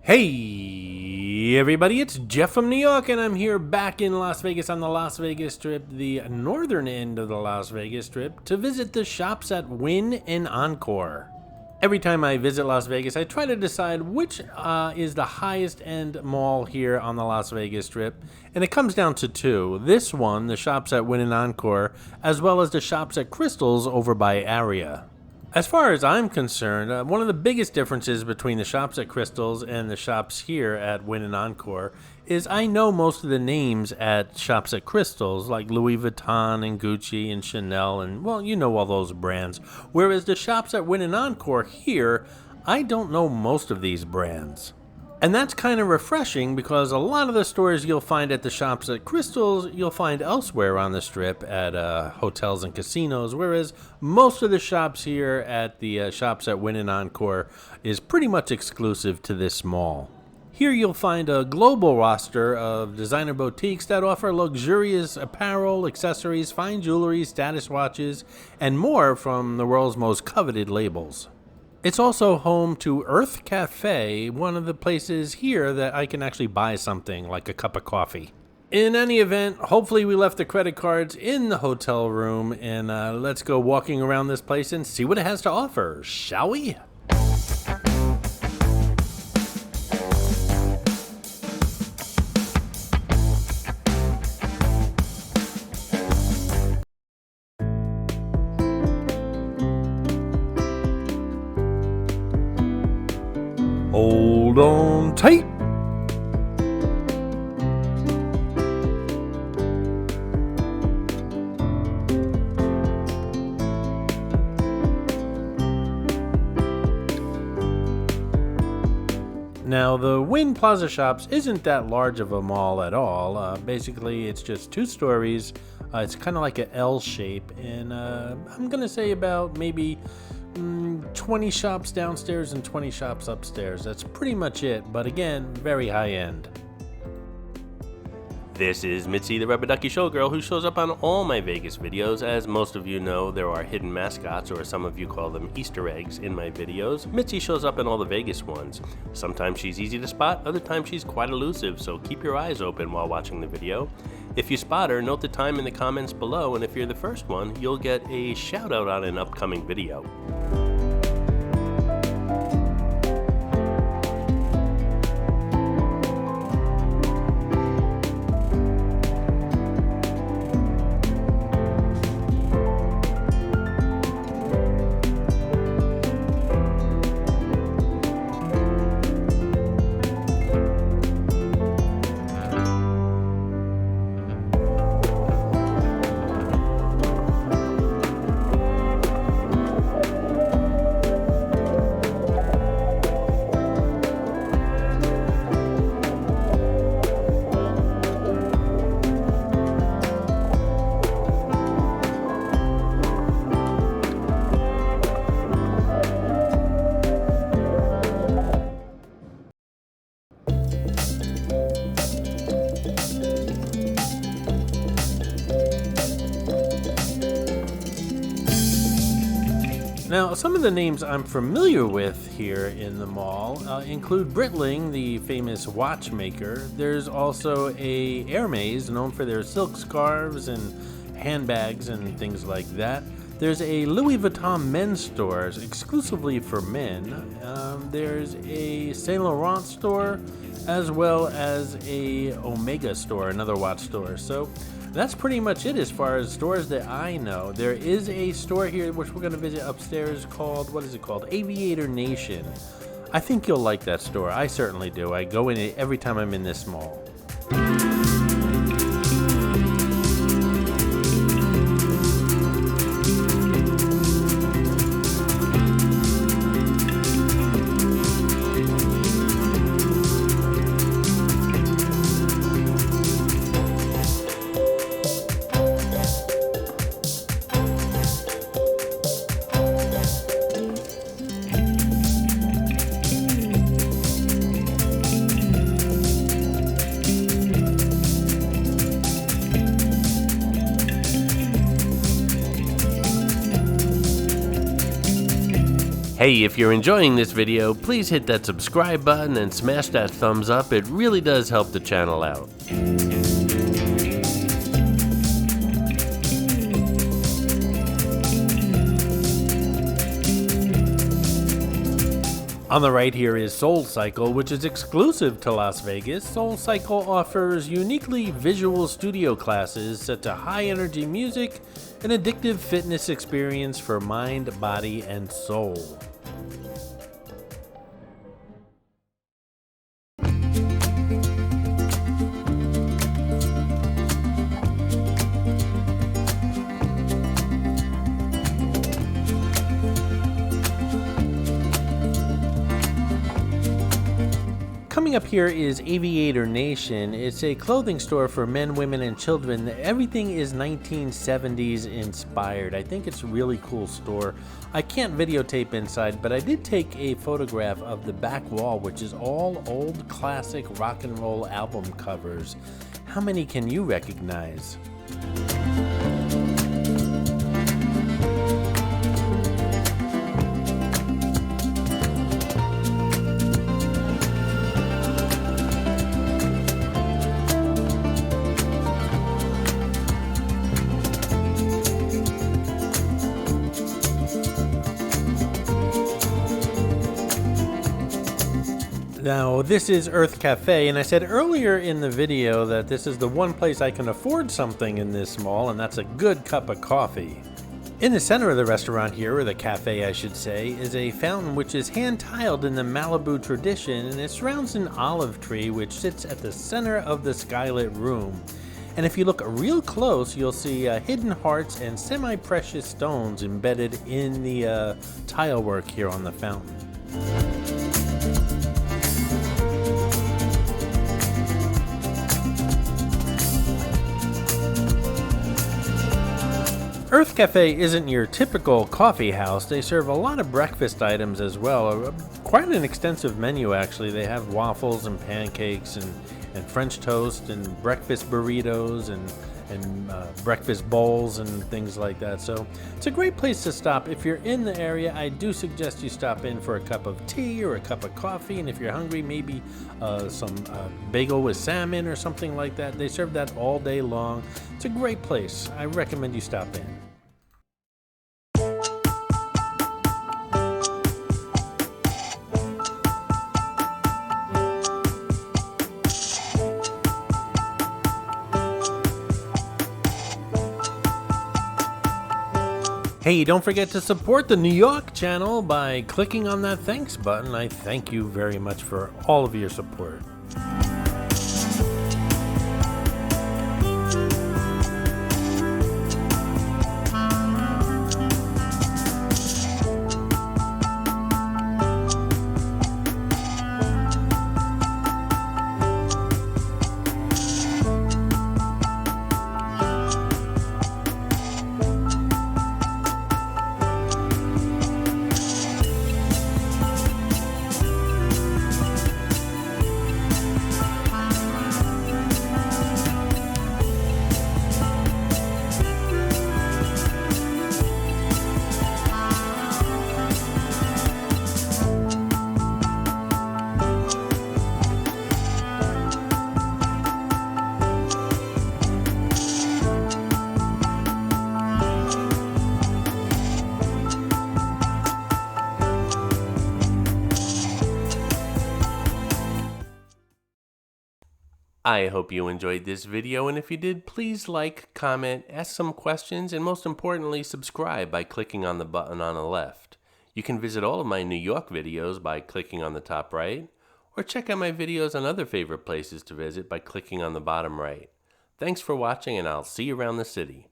Hey everybody, it's Jeff from New York, and I'm here back in Las Vegas on the Las Vegas Strip, the northern end of the Las Vegas Strip, to visit the shops at Wynn and Encore. Every time I visit Las Vegas, I try to decide which is the highest end mall here on the Las Vegas Strip, and it comes down to two. This one, the shops at Wynn and Encore, as well as the shops at Crystals over by Aria. As far as I'm concerned, one of the biggest differences between the shops at Crystals and the shops here at Wynn and Encore is I know most of the names at shops at Crystals, like Louis Vuitton and Gucci and Chanel and, well, you know all those brands. Whereas the shops at Wynn and Encore here, I don't know most of these brands. And that's kind of refreshing because a lot of the stores you'll find at the shops at Crystals, you'll find elsewhere on the strip at hotels and casinos, whereas most of the shops here at the shops at Wynn and Encore is pretty much exclusive to this mall. Here you'll find a global roster of designer boutiques that offer luxurious apparel, accessories, fine jewelry, status watches, and more from the world's most coveted labels. It's also home to Urth Cafe, one of the places here that I can actually buy something like a cup of coffee. In any event, hopefully we left the credit cards in the hotel room, and let's go walking around this place and see what it has to offer, shall we? Hold on tight. Now, the Wynn Plaza Shops isn't that large of a mall at all. Basically, it's just 2 stories. It's kind of like an L shape, and I'm going to say about maybe 20 shops downstairs and 20 shops upstairs. That's pretty much it, but again, very high end. This is Mitzi, the Rubber Ducky Showgirl, who shows up on all my Vegas videos. As most of you know, there are hidden mascots, or some of you call them Easter eggs, in my videos. Mitzi shows up in all the Vegas ones. Sometimes she's easy to spot, other times she's quite elusive, so keep your eyes open while watching the video. If you spot her, note the time in the comments below, and if you're the first one, you'll get a shout out on an upcoming video. Now, some of the names I'm familiar with here in the mall include Breitling, the famous watchmaker. There's also a Hermes, known for their silk scarves and handbags and things like that. There's a Louis Vuitton men's store exclusively for men. There's a Saint Laurent store, as well as a Omega store, another watch store. So that's pretty much it as far as stores that I know. There is a store here which we're going to visit upstairs called, what is it called? Aviator Nation. I think you'll like that store. I certainly do. I go in it every time I'm in this mall. Hey, if you're enjoying this video, please hit that subscribe button and smash that thumbs up. It really does help the channel out. On the right here is Soul Cycle, which is exclusive to Las Vegas. Soul Cycle offers uniquely visual studio classes set to high-energy music, an addictive fitness experience for mind, body, and soul. Coming up here is Aviator Nation. It's a clothing store for men, women, and children. Everything is 1970s inspired. I think it's a really cool store. I can't videotape inside, but I did take a photograph of the back wall, which is all old classic rock and roll album covers. How many can you recognize? Now, this is Urth Cafe, and I said earlier in the video that this is the one place I can afford something in this mall, and that's a good cup of coffee. In the center of the restaurant here, or the cafe I should say, is a fountain which is hand-tiled in the Malibu tradition, and it surrounds an olive tree which sits at the center of the skylit room. And if you look real close, you'll see hidden hearts and semi-precious stones embedded in the tile work here on the fountain. Urth Cafe isn't your typical coffee house. They serve a lot of breakfast items as well. Quite an extensive menu, actually. They have waffles and pancakes and French toast and breakfast burritos and breakfast bowls and things like that. So it's a great place to stop. If you're in the area, I do suggest you stop in for a cup of tea or a cup of coffee. And if you're hungry, maybe some bagel with salmon or something like that. They serve that all day long. It's a great place. I recommend you stop in. Hey, don't forget to support the New York channel by clicking on that thanks button. I thank you very much for all of your support. I hope you enjoyed this video, and if you did, please like, comment, ask some questions, and most importantly, subscribe by clicking on the button on the left. You can visit all of my New York videos by clicking on the top right, or check out my videos on other favorite places to visit by clicking on the bottom right. Thanks for watching, and I'll see you around the city.